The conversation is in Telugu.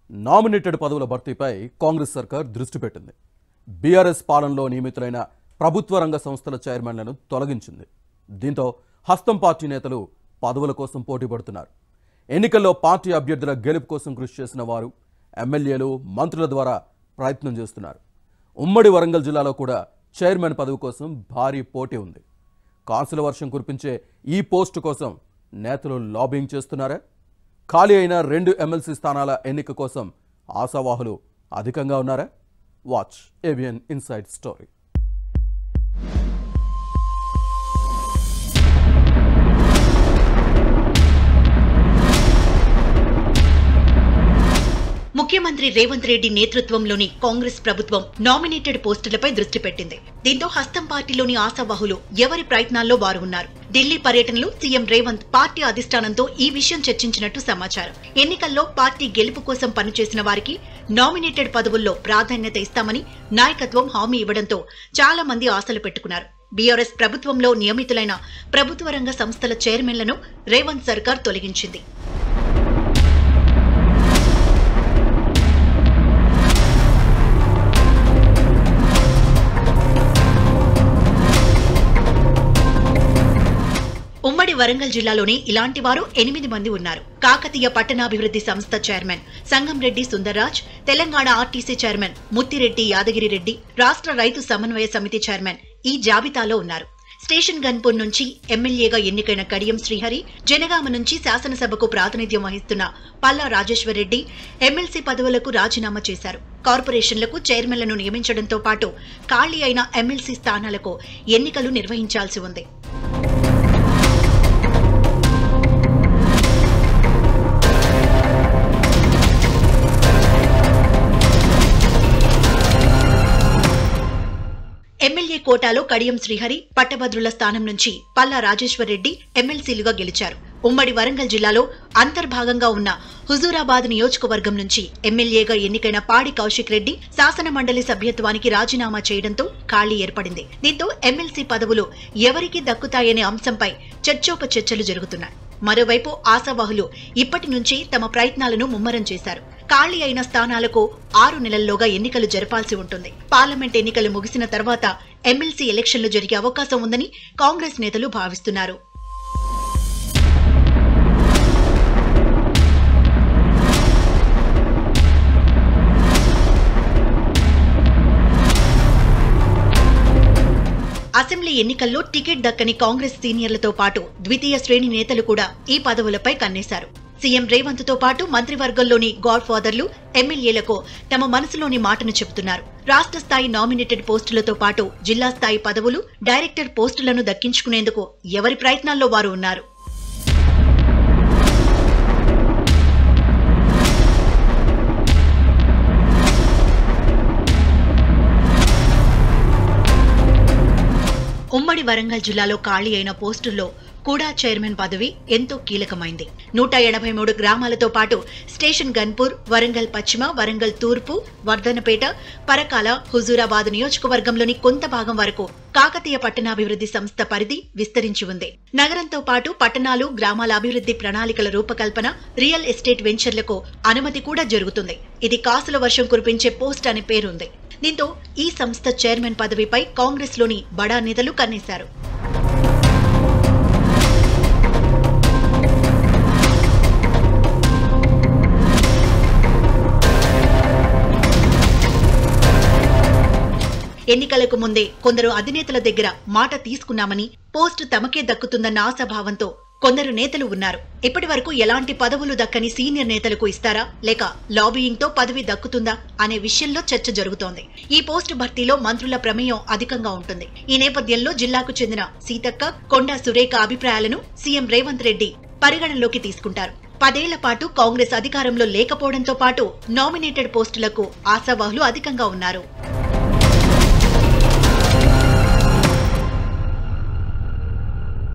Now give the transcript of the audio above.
నామినేటెడ్ పదవుల భర్తీపై కాంగ్రెస్ సర్కార్ దృష్టి పెట్టింది. బీఆర్ఎస్ పాలనలో నియమితులైన ప్రభుత్వ రంగ సంస్థల చైర్మన్లను తొలగించింది. దీంతో హస్తం పార్టీ నేతలు పదవుల కోసం పోటీ పడుతున్నారు. ఎన్నికల్లో పార్టీ అభ్యర్థుల గెలుపు కోసం కృషి చేసిన వారు ఎమ్మెల్యేలు, మంత్రుల ద్వారా ప్రయత్నం చేస్తున్నారు. ఉమ్మడి వరంగల్ జిల్లాలో కూడా చైర్మన్ పదవి కోసం భారీ పోటీ ఉంది. కాసుల వర్షం కురిపించే ఈ పోస్టు కోసం నేతలు లాబింగ్ చేస్తున్నారా? ఖాళీ అయిన 2 ఎమ్మెల్సీ స్థానాల ఎన్నిక కోసం ఆశావాహులు అధికంగా ఉన్నారా? Watch ABN inside story. ముఖ్యమంత్రి రేవంత్ రెడ్డి నేతృత్వంలోని కాంగ్రెస్ ప్రభుత్వం నామినేటెడ్ పోస్టులపై దృష్టి పెట్టింది. దీంతో హస్తం పార్టీలోని ఆశావాహులు ఎవరి ప్రయత్నాల్లో వారు ఉన్నారు. ఢిల్లీ పర్యటనలో సీఎం రేవంత్ పార్టీ అధిష్టానంతో ఈ విషయం చర్చించినట్టు సమాచారం. ఎన్నికల్లో పార్టీ గెలుపు కోసం పనిచేసిన వారికి నామినేటెడ్ పదవుల్లో ప్రాధాన్యత ఇస్తామని నాయకత్వం హామీ ఇవ్వడంతో చాలా మంది ఆశలు పెట్టుకున్నారు. బీఆర్ఎస్ ప్రభుత్వంలో నియమితులైన ప్రభుత్వ రంగ సంస్థల చైర్మన్లను రేవంత్ సర్కార్ తొలగించింది. ఉమ్మడి వరంగల్ జిల్లాలోని ఇలాంటి వారు 8 మంది ఉన్నారు. కాకతీయ పట్టణాభివృద్ధి సంస్థ chairman Sangamreddy Sundarraj, Telangana RTC chairman Muthireddy Yadagirireddy, రాష్ట్ర రైతు సమన్వయ సమితి చైర్మన్ ఈ జాబితాలో ఉన్నారు. స్టేషన్ గన్పూర్ నుంచి ఎమ్మెల్యేగా ఎన్నికైన కడియం శ్రీహరి, జనగామ నుంచి శాసనసభకు ప్రాతినిధ్యం వహిస్తున్న పల్లా రాజేశ్వరరెడ్డి ఎమ్మెల్సీ పదవులకు రాజీనామా చేశారు. కార్పొరేషన్లకు చైర్మన్లను నియమించడంతో పాటు ఖాళీ అయిన ఎమ్మెల్సీ స్థానాలకు ఎన్నికలు నిర్వహించాల్సి ఉంది. ఎమ్మెల్యే కోటాలో కడియం శ్రీహరి, పట్టభద్రుల స్థానం నుంచి పల్లా రాజేశ్వరరెడ్డి ఎమ్మెల్సీలుగా గెలిచారు. ఉమ్మడి వరంగల్ జిల్లాలో అంతర్భాగంగా ఉన్న హుజూరాబాద్ నియోజకవర్గం నుంచి ఎమ్మెల్యేగా ఎన్నికైన పాడి కౌశిక్ రెడ్డి శాసన మండలి సభ్యత్వానికి రాజీనామా చేయడంతో ఖాళీ ఏర్పడింది. దీంతో ఎమ్మెల్సీ పదవులు ఎవరికి దక్కుతాయనే అంశంపై చర్చోపచర్చలు జరుగుతున్నాయి. మరోవైపు ఆశావాహులు ఇప్పటి నుంచి తమ ప్రయత్నాలను ముమ్మరం చేశారు. ఖాళీ అయిన స్థానాలకు 6 నెలల్లోగా ఎన్నికలు జరపాల్సి ఉంటుంది. పార్లమెంట్ ఎన్నికలు ముగిసిన తర్వాత ఎమ్మెల్సీ ఎలక్షన్లు జరిగే అవకాశం ఉందని కాంగ్రెస్ నేతలు భావిస్తున్నారు. అసెంబ్లీ ఎన్నికల్లో టికెట్ దక్కని కాంగ్రెస్ సీనియర్లతో పాటు ద్వితీయ శ్రేణి నేతలు కూడా ఈ పదవులపై కన్నేశారు. సీఎం రేవంత్ తో పాటు మంత్రివర్గంలోని గాడ్ ఫాదర్లు ఎమ్మెల్యేలకు తమ మనసులోని మాటను చెబుతున్నారు. రాష్ట్ర స్థాయి నామినేటెడ్ పోస్టులతో పాటు జిల్లా స్థాయి పదవులు, డైరెక్టర్ పోస్టులను దక్కించుకునేందుకు ఎవరి ప్రయత్నాల్లో వారు ఉన్నారు. ఉమ్మడి వరంగల్ జిల్లాలో ఖాళీ అయిన పోస్టుల్లో కూడా చైర్మన్ పదవి ఎంతో కీలకమైంది. 183 గ్రామాలతో పాటు స్టేషన్ గన్పూర్, వరంగల్ పశ్చిమ, వరంగల్ తూర్పు, వర్ధనపేట, పరకాల, హుజూరాబాద్ నియోజకవర్గంలోని కొంత భాగం వరకు కాకతీయ పట్టణాభివృద్ధి సంస్థ పరిధి విస్తరించి ఉంది. నగరంతో పాటు పట్టణాలు, గ్రామాల అభివృద్ధి ప్రణాళికల రూపకల్పన, రియల్ ఎస్టేట్ వెంచర్లకు అనుమతి కూడా జరుగుతుంది. ఇది కాసుల వర్షం కురిపించే పోస్ట్ అనే పేరుంది. దీంతో ఈ సంస్థ చైర్మన్ పదవిపై కాంగ్రెస్ లోని బడా నేతలు కన్నేశారు. ఎన్నికలకు ముందే కొందరు అధినేతల దగ్గర మాట తీసుకున్నామని, పోస్టు తమకే దక్కుతుందన్న ఆశాభావంతో కొందరు నేతలు ఉన్నారు. ఇప్పటి వరకు ఎలాంటి పదవులు దక్కని సీనియర్ నేతలకు ఇస్తారా, లేక లాబీయింగ్ తో పదవి దక్కుతుందా అనే విషయంలో చర్చ జరుగుతోంది. ఈ పోస్టు భర్తీలో మంత్రుల ప్రమేయం అధికంగా ఉంటుంది. ఈ నేపథ్యంలో జిల్లాకు చెందిన సీతక్క, కొండా సురేఖ అభిప్రాయాలను సీఎం రేవంత్ రెడ్డి పరిగణనలోకి తీసుకుంటారు. 10 ఏళ్ల పాటు కాంగ్రెస్ అధికారంలో లేకపోవడంతో పాటు నామినేటెడ్ పోస్టులకు ఆశావాహులు అధికంగా ఉన్నారు.